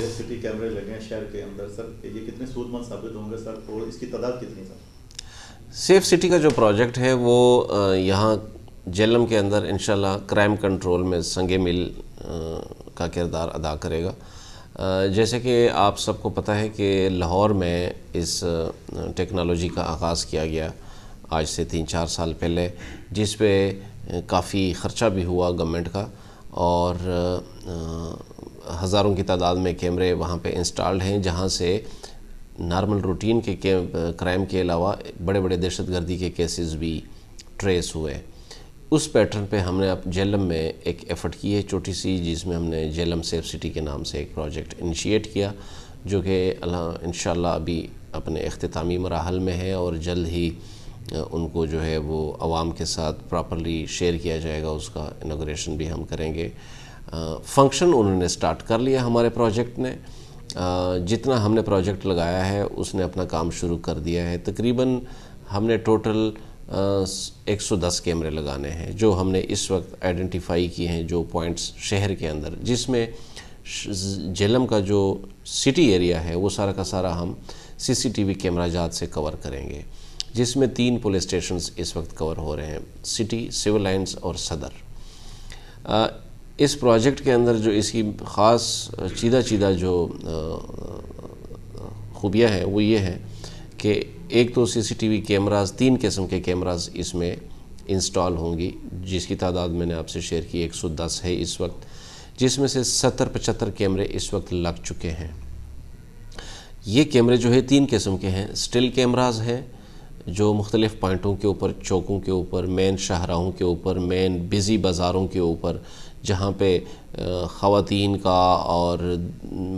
Safe city کیمرے لگے ہیں شہر کے اندر سر، یہ کتنے سود مند ثابت ہوں گے سر، اور اس کی تعداد کتنی سر؟ سیف سٹی کا جو پروجیکٹ ہے وہ یہاں جہلم کے اندر انشاءاللہ کرائم کنٹرول میں سنگ میل کا کردار ادا کرے گا۔ جیسے کہ آپ سب کو پتہ ہے کہ لاہور میں اس ٹیکنالوجی کا آغاز کیا گیا آج سے 3-4 سال پہلے، جس پہ کافی خرچہ بھی ہوا گورنمنٹ کا، اور ہزاروں کی تعداد میں کیمرے وہاں پہ انسٹالڈ ہیں، جہاں سے نارمل روٹین کے کرائم کے علاوہ بڑے بڑے دہشت گردی کے کیسز بھی ٹریس ہوئے۔ اس پیٹرن پہ ہم نے اب جہلم میں ایک ایفرٹ کی ہے چھوٹی سی، جس میں ہم نے جہلم سیف سٹی کے نام سے ایک پروجیکٹ انیشیٹ کیا، جو کہ انشاءاللہ ابھی اپنے اختتامی مراحل میں ہے، اور جلد ہی ان کو جو ہے وہ عوام کے ساتھ پراپرلی شیئر کیا جائے گا۔ اس کا انوگریشن بھی ہم کریں گے۔ فنکشن انہوں نے سٹارٹ کر لیا ہمارے پروجیکٹ نے، جتنا ہم نے پروجیکٹ لگایا ہے اس نے اپنا کام شروع کر دیا ہے۔ تقریباً ہم نے ٹوٹل 110 کیمرے لگانے ہیں، جو ہم نے اس وقت آئیڈینٹیفائی کیے ہیں، جو پوائنٹس شہر کے اندر، جس میں جہلم کا جو سٹی ایریا ہے وہ سارا کا سارا ہم CCTV کیمرہ جات سے کور کریں گے، جس میں 3 پولیس اسٹیشنز اس وقت کور ہو رہے ہیں، سٹی، سول لائنز اور صدر۔ اس پروجیکٹ کے اندر جو اس کی خاص چیدہ جو خوبیاں ہیں وہ یہ ہیں کہ ایک تو CCTV کیمراز، 3 قسم کے کیمراز اس میں انسٹال ہوں گی، جس کی تعداد میں نے آپ سے شیئر کی 110 ہے اس وقت، جس میں سے 70-75 کیمرے اس وقت لگ چکے ہیں۔ یہ کیمرے جو ہے 3 قسم کے ہیں۔ سٹل کیمراز ہیں جو مختلف پوائنٹوں کے اوپر، چوکوں کے اوپر، مین شاہراہوں کے اوپر، مین بزی بازاروں کے اوپر، جہاں پہ خواتین کا اور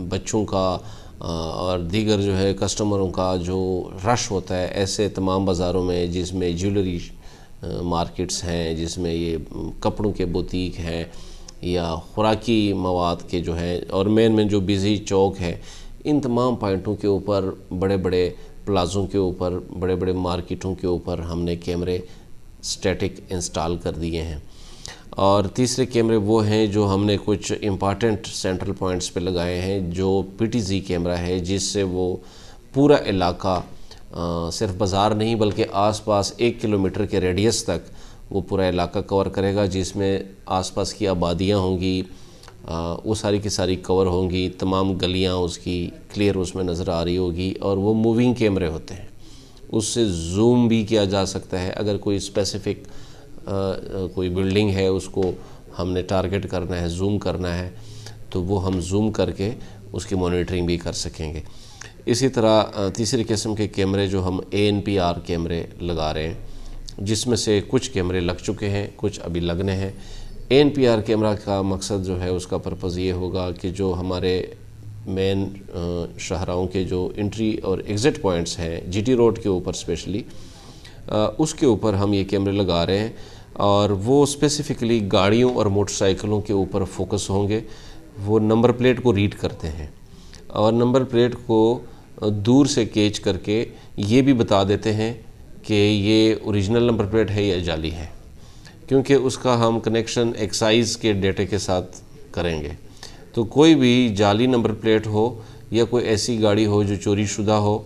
بچوں کا اور دیگر جو ہے کسٹمروں کا جو رش ہوتا ہے، ایسے تمام بازاروں میں، جس میں جیولری مارکیٹس ہیں، جس میں یہ کپڑوں کے بوتیک ہیں یا خوراکی مواد کے جو ہیں، اور مین جو بزی چوک ہے، ان تمام پوائنٹوں کے اوپر، بڑے بڑے پلازوں کے اوپر، بڑے بڑے مارکیٹوں کے اوپر ہم نے کیمرے سٹیٹک انسٹال کر دیے ہیں۔ اور تیسرے کیمرے وہ ہیں جو ہم نے کچھ امپارٹنٹ سینٹرل پوائنٹس پہ لگائے ہیں، جو PTZ کیمرہ ہے، جس سے وہ پورا علاقہ، صرف بازار نہیں بلکہ آس پاس 1 کلومیٹر کے ریڈیس تک وہ پورا علاقہ کور کرے گا، جس میں آس پاس کی آبادیاں ہوں گی، وہ ساری کی ساری کور ہوں گی، تمام گلیاں اس کی کلیئر اس میں نظر آ رہی ہوگی، اور وہ موونگ کیمرے ہوتے ہیں، اس سے زوم بھی کیا جا سکتا ہے۔ اگر کوئی اسپیسیفک کوئی بلڈنگ ہے، اس کو ہم نے ٹارگٹ کرنا ہے، زوم کرنا ہے، تو وہ ہم زوم کر کے اس کی مانیٹرنگ بھی کر سکیں گے۔ اسی طرح تیسری قسم کے کیمرے جو ہم ANPR کیمرے لگا رہے ہیں، جس میں سے کچھ کیمرے لگ چکے ہیں، کچھ ابھی لگنے ہیں۔ ANPR کیمرہ کا مقصد جو ہے، اس کا پرپز یہ ہوگا کہ جو ہمارے مین شاہراہوں کے جو انٹری اور ایگزٹ پوائنٹس ہیں، GT روڈ کے اوپر اسپیشلی، اس کے اوپر ہم یہ کیمرے لگا رہے ہیں، اور وہ اسپیسیفکلی گاڑیوں اور موٹر سائیکلوں کے اوپر فوکس ہوں گے۔ وہ نمبر پلیٹ کو ریڈ کرتے ہیں، اور نمبر پلیٹ کو دور سے کیچ کر کے یہ بھی بتا دیتے ہیں کہ یہ اوریجنل نمبر پلیٹ ہے یا جعلی ہے، کیونکہ اس کا ہم کنیکشن ایکسائز کے ڈیٹے کے ساتھ کریں گے۔ تو کوئی بھی جعلی نمبر پلیٹ ہو، یا کوئی ایسی گاڑی ہو جو چوری شدہ ہو،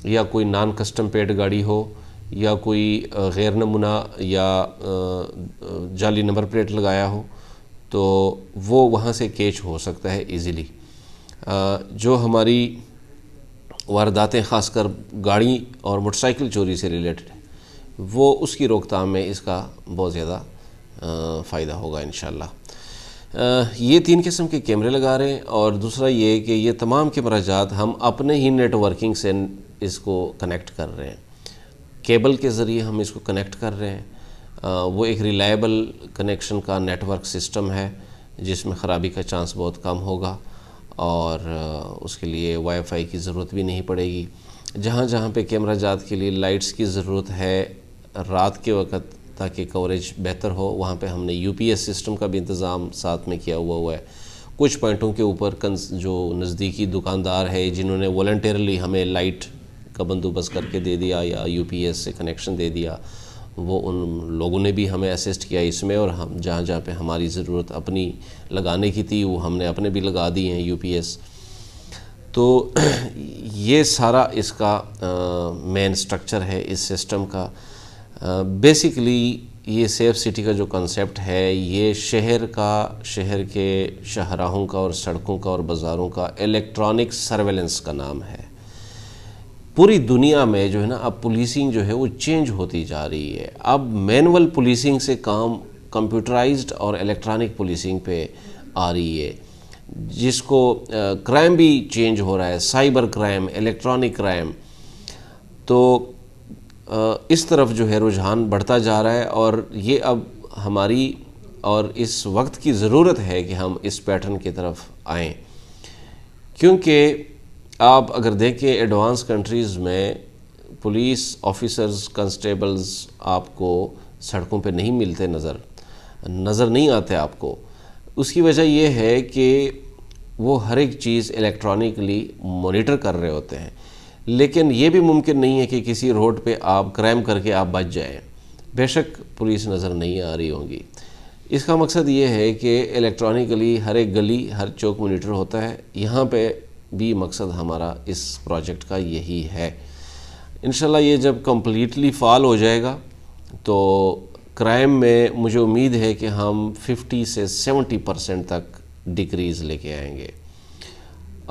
یا کوئی نان کسٹم پیڈ گاڑی ہو، یا کوئی غیر نمونہ یا جعلی نمبر پلیٹ لگایا ہو، تو وہ وہاں سے کیچ ہو سکتا ہے ایزیلی۔ جو ہماری وارداتیں خاص کر گاڑی اور موٹر سائیکل چوری سے ریلیٹڈ ہیں، وہ اس کی روک تھام میں اس کا بہت زیادہ فائدہ ہوگا انشاءاللہ۔ یہ 3 قسم کے کیمرے لگا رہے ہیں، اور دوسرا یہ کہ یہ تمام کیمرہ جات ہم اپنے ہی نیٹ ورکنگ سے اس کو کنیکٹ کر رہے ہیں، کیبل کے ذریعے ہم اس کو کنیکٹ کر رہے ہیں۔ وہ ایک ریلائبل کنیکشن کا نیٹ ورک سسٹم ہے، جس میں خرابی کا چانس بہت کم ہوگا، اور اس کے لیے وائی فائی کی ضرورت بھی نہیں پڑے گی۔ جہاں جہاں پہ کیمرہ جات کے لیے لائٹس کی ضرورت ہے رات کے وقت تاکہ کوریج بہتر ہو، وہاں پہ ہم نے UPS سسٹم کا بھی انتظام ساتھ میں کیا ہوا ہے۔ کچھ پوائنٹوں کے اوپر جو نزدیکی دکاندار ہے، جنہوں نے والنٹیرلی ہمیں لائٹ کا بندوبست کر کے دے دیا یا UPS سے کنیکشن دے دیا، وہ ان لوگوں نے بھی ہمیں اسسٹ کیا اس میں، اور ہم جہاں جہاں پہ ہماری ضرورت اپنی لگانے کی تھی، وہ ہم نے اپنے بھی لگا دی ہیں UPS۔ تو یہ سارا اس کا مین سٹرکچر ہے اس سسٹم کا. بیسیکلی یہ سیف سٹی کا جو کنسیپٹ ہے یہ شہر کے شاہراہوں کا اور سڑکوں کا اور بازاروں کا الیکٹرانک سرویلنس کا نام ہے. پوری دنیا میں جو ہے نا اب پولیسنگ جو ہے وہ چینج ہوتی جا رہی ہے. اب مینول پولیسنگ سے کام کمپیوٹرائزڈ اور الیکٹرانک پولیسنگ پہ آ رہی ہے، جس کو کرائم بھی چینج ہو رہا ہے، سائبر کرائم، الیکٹرانک کرائم. تو اس طرف جو ہے رجحان بڑھتا جا رہا ہے، اور یہ اب ہماری اور اس وقت کی ضرورت ہے کہ ہم اس پیٹرن کی طرف آئیں. کیونکہ آپ اگر دیکھیں ایڈوانس کنٹریز میں پولیس آفیسرز، کنسٹیبلز آپ کو سڑکوں پہ نہیں ملتے، نظر نہیں آتے آپ کو. اس کی وجہ یہ ہے کہ وہ ہر ایک چیز الیکٹرانکلی مانیٹر کر رہے ہوتے ہیں. لیکن یہ بھی ممکن نہیں ہے کہ کسی روڈ پہ آپ کرائم کر کے آپ بچ جائیں. بے شک پولیس نظر نہیں آ رہی ہوں گی. اس کا مقصد یہ ہے کہ الیکٹرانکلی ہر ایک گلی، ہر چوک مانیٹر ہوتا ہے. یہاں پہ بھی مقصد ہمارا اس پروجیکٹ کا یہی ہے. انشاءاللہ یہ جب کمپلیٹلی فعال ہو جائے گا تو کرائم میں مجھے امید ہے کہ ہم 50 سے 70% تک ڈیکریز لے کے آئیں گے.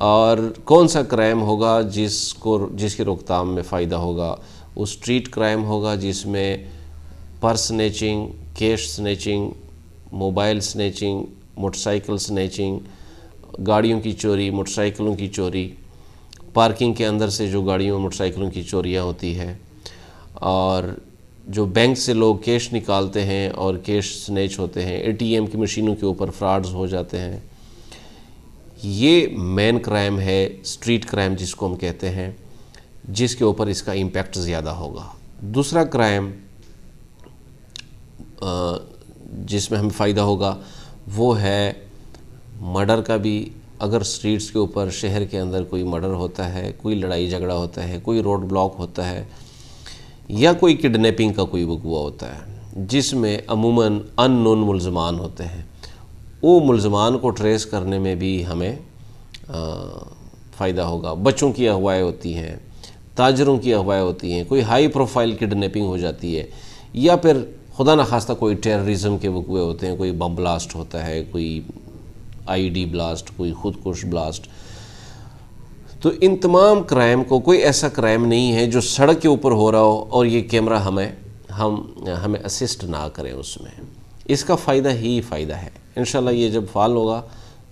اور کون سا کرائم ہوگا جس کی روکتھام میں فائدہ ہوگا؟ وہ اسٹریٹ کرائم ہوگا جس میں purse snatching, cash snatching, mobile snatching, motorcycle snatching, گاڑیوں کی چوری، موٹر سائیکلوں کی چوری، پارکنگ کے اندر سے جو گاڑیوں موٹر سائیکلوں کی چوریاں ہوتی ہے، اور جو بینک سے لوگ کیش نکالتے ہیں اور کیش سنیچ ہوتے ہیں، اے ٹی ایم کی مشینوں کے اوپر فراڈز ہو جاتے ہیں. یہ مین کرائم ہے، اسٹریٹ کرائم جس کو ہم کہتے ہیں، جس کے اوپر اس کا امپیکٹ زیادہ ہوگا. دوسرا کرائم جس میں ہمیں فائدہ ہوگا وہ ہے مرڈر کا بھی. اگر اسٹریٹس کے اوپر شہر کے اندر کوئی مرڈر ہوتا ہے، کوئی لڑائی جھگڑا ہوتا ہے، کوئی روڈ بلاک ہوتا ہے، یا کوئی کڈنیپنگ کا کوئی وقوع ہوتا ہے جس میں عموماً ان نون ملزمان ہوتے ہیں، وہ ملزمان کو ٹریس کرنے میں بھی ہمیں فائدہ ہوگا. بچوں کی اغوائیں ہوتی ہیں، تاجروں کی اغوائیں ہوتی ہیں، کوئی ہائی پروفائل کڈنیپنگ ہو جاتی ہے، یا پھر خدا نخواستہ کوئی ٹیررزم کے وقوع ہوتے ہیں، کوئی بم بلاسٹ ہوتا ہے، کوئی آئی ڈی بلاسٹ، کوئی خودکش بلاسٹ. تو ان تمام کرائم کو کوئی ایسا کرائم نہیں ہے جو سڑک کے اوپر ہو رہا ہو اور یہ کیمرہ ہمیں اسسٹ نہ کریں اس میں. اس کا فائدہ ہی فائدہ ہے. انشاءاللہ یہ جب فعال ہوگا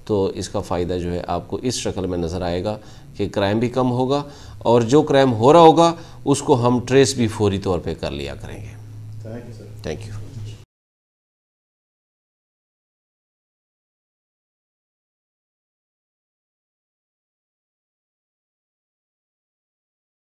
تو اس کا فائدہ جو ہے آپ کو اس شکل میں نظر آئے گا کہ کرائم بھی کم ہوگا، اور جو کرائم ہو رہا ہوگا اس کو ہم ٹریس بھی فوری طور پہ کر لیا کریں گے. Thank you sir. Thank you.